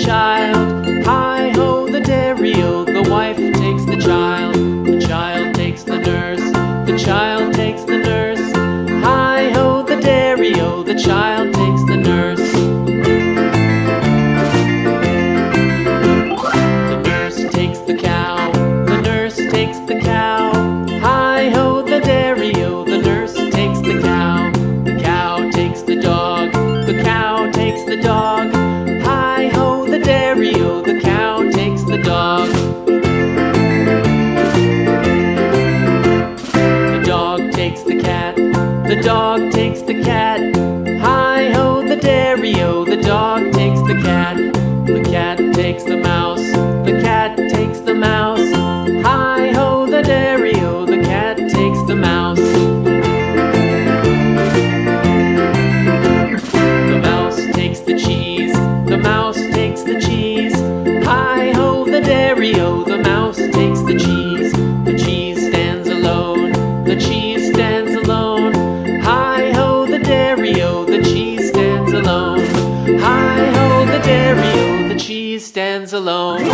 child. Hi-ho, the dairy-o, the wife takes the child. The child takes the nurse, the child takes the nurse. Hi-ho, the dairy-o, the child takes the nurse. The nurse takes the cow, the nurse takes the cow. Hi-ho, the dairy-o, the nurse takes the cow. The cow takes the dog, the cow takes the dog. Hi-ho, the dairy-o, the cow takes the dog. The dog takes the cat, the dog takes the cat. Hi-ho, the dairy-o, the dog takes the cat. The cat takes the mouse, the cat takes the mouse. Hi-ho, the dairy-o, the cat takes the mouse. The mouse takes the cheese, the mouse takes the cheese. Hi-ho, the dairy-o, the mouse takes the cheese. The cheese stands alone, the cheese stands alone. Hi-ho, the dairy-o, the cheese stands alone. Hi-ho, the dairy-o, the cheese stands alone.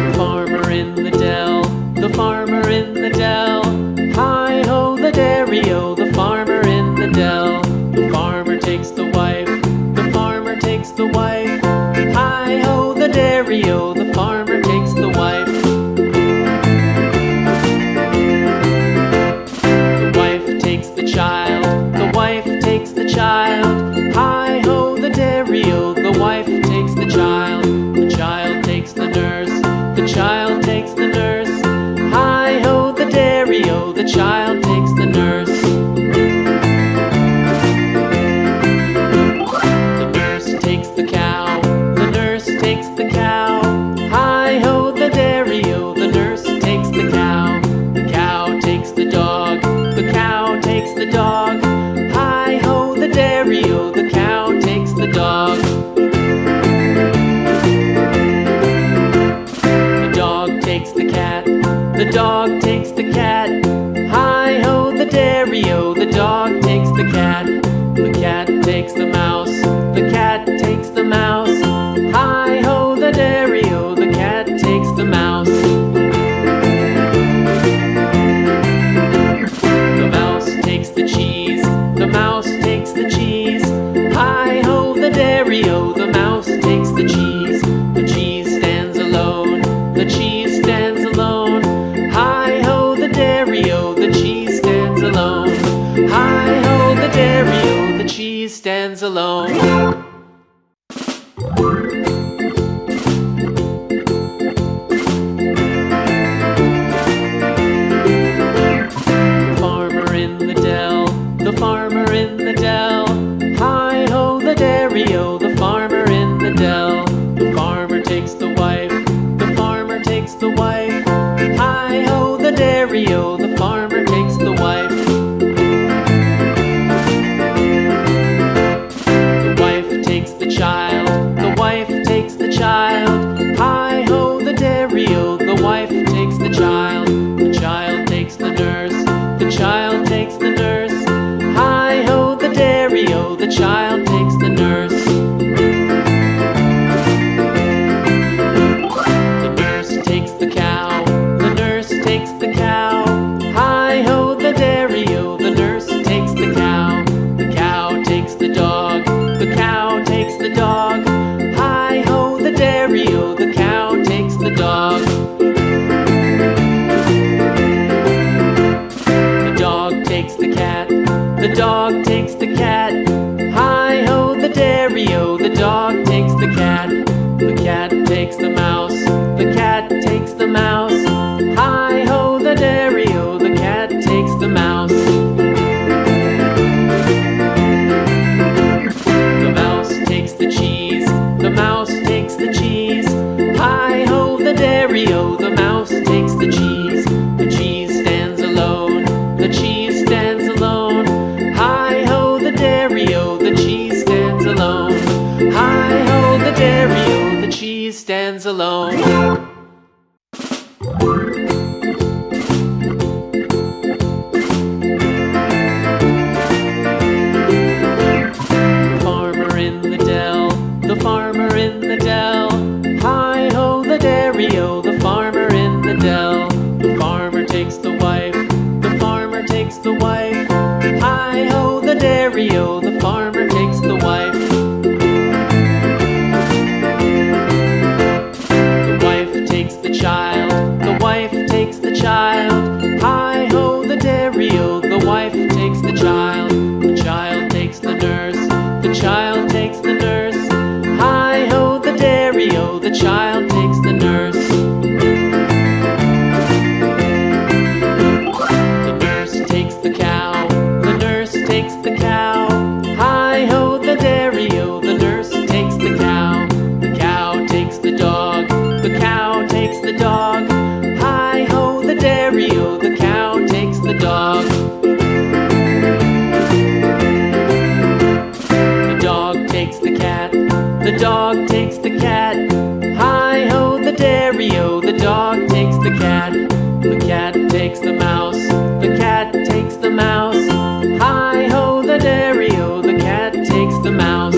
The farmer in the dell, the farmer in the dell. Hi-ho, the dairy-o, the farmer in the dell. The farmer takes the wife, the farmer takes the wife. Hi-ho, the dairy-o, the farmer takes the wife. The wife takes the child, the wife takes the child. Hi-ho, the dairy-o, the wife takes the child. The child takes the nurse, the child takes the nurse. Hi-ho, the dairy-o, the child takes the nurse. The nurse takes the cow, the nurse takes the cow. Hi-ho, the dairy-o, the nurse takes the cow. The cow takes the dog, the cow takes the dog. Hi-ho, the dairy-o, the cow takes the dog. The dog takes the cat, the dog takes the cat. Hi-ho, the dairy-o, the dog takes the cat. The cat takes the mouse, the cat takes the mouse. Hi-ho, the dairy-o, the cat takes the mouse. The mouse takes the cheese, the mouse takes the cheese. Hi-ho, the dairy-o, the mouse takes the cheese. The cheese stands alone, the cheese stands alone. Hi-ho, the dairy-o, the cheese stands alone. Hi-ho, the dairy-o, the cheese stands alone. The farmer in the dell, the farmer in the dell. Hi-ho, the dairy-o, the farmer in the dell. The farmer takes the wife, the farmer takes the wife. Hi-ho, the dairy-o, the farmer takes the wife. The wife takes the child, the wife takes the child. Hi-ho, the dairy-o, the wife takes the child. The child takes the nurse, the child takes the nurse. Hi-ho, the dairy-o, the child takes the nurse. The nurse takes the cow, the nurse takes the cow. Hi-ho, the dairy-o, the nurse takes the cow. The cow takes the dog, the cow takes the dog. Hi-ho, the dairy-o, the cow takes the dog. takes the wife, the farmer takes the wife. Hi-ho, the dairy-o, the farmer takes the wife. The wife takes the child, the wife takes the child. Hi-ho, the dairy-o, the wife takes the child. The child takes the nurse, the child takes the nurse. Hi-ho, the dairy-o, the child takes the nurse. The nurse takes the cow, the nurse takes the cow. Hi-ho, the dairy-o, the nurse takes the cow. The cow takes the dog, the cow takes the dog. Hi-ho, the dairy-o, the cow takes the dog. The dog takes the cat, the dog takes the cat. Hi-ho, the dairy-o, the dog takes the cat. The cat takes the mouse, the cat takes the mouse. Hi-ho, the dairy-o, the cat takes the mouse.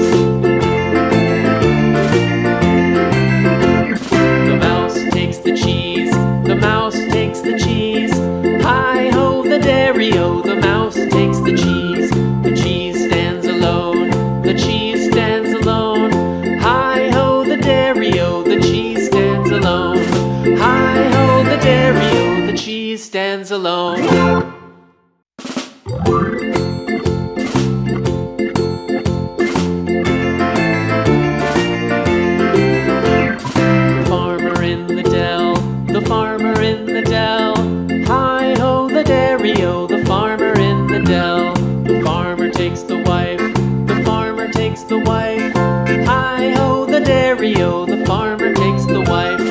The mouse takes the cheese, the mouse takes the cheese. Hi-ho, the dairy-o, the mouse takes the cheese. The cheese stands alone, the cheese stands alone. Hi-ho, the dairy-o, the cheese stands alone. Hi-ho, the dairy-o, the cheese stands alone. The farmer in the dell, the farmer in the dell. Hi-ho, the dairy-o, the farmer in the dell. The farmer takes the wife, the farmer takes the wife. Hi-ho, the dairy-o, the farmer takes the wife.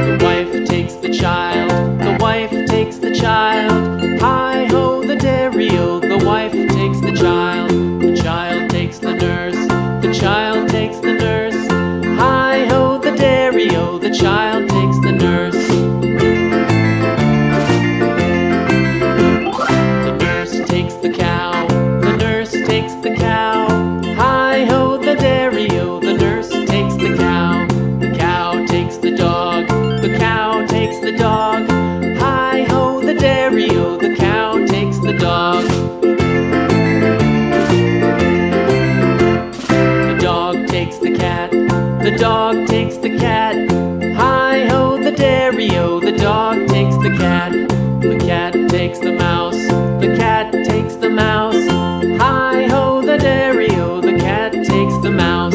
The wife takes the child, the wife takes the child. Hi-ho, the dairy-o, the wife takes the child. The child takes the nurse, the child takes the nurse. Hi-ho, the dairy-o, the child takes the nurse. The nurse takes the cow, the nurse takes the cow. Hi-ho, the dairy-o, the nurse takes the cow. The cow takes the dog, the cow takes the dog. Hi-ho, the dairy-o, the cow takes the dog. The dog takes the cat, the dog takes the cat. Hi-ho, the dairy-o, the dog takes the cat. The cat takes the mouse, the cat takes the mouse. Hi-ho, the dairy-o, the cat takes the mouse.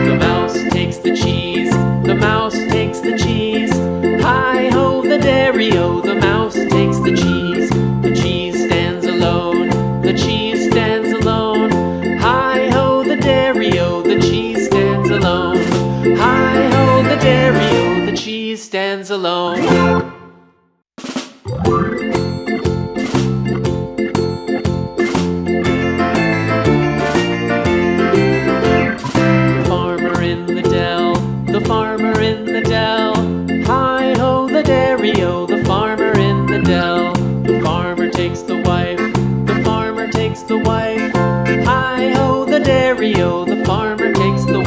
The mouse takes the cheese, the mouse takes the cheese. Hi-ho, the dairy-o, the mouse takes the cheese. The cheese stands alone, the cheese stands alone. Hi-ho, the dairy-o, the cheese stands alone. Hi-ho, the dairy-o, the cheese stands alone. The farmer in the dell, the farmer in the dell. Hi-ho, the dairy-o, the farmer in the dell. The farmer takes the wife, the farmer takes the wife. Hi-ho, the dairy-o, the farmer takes the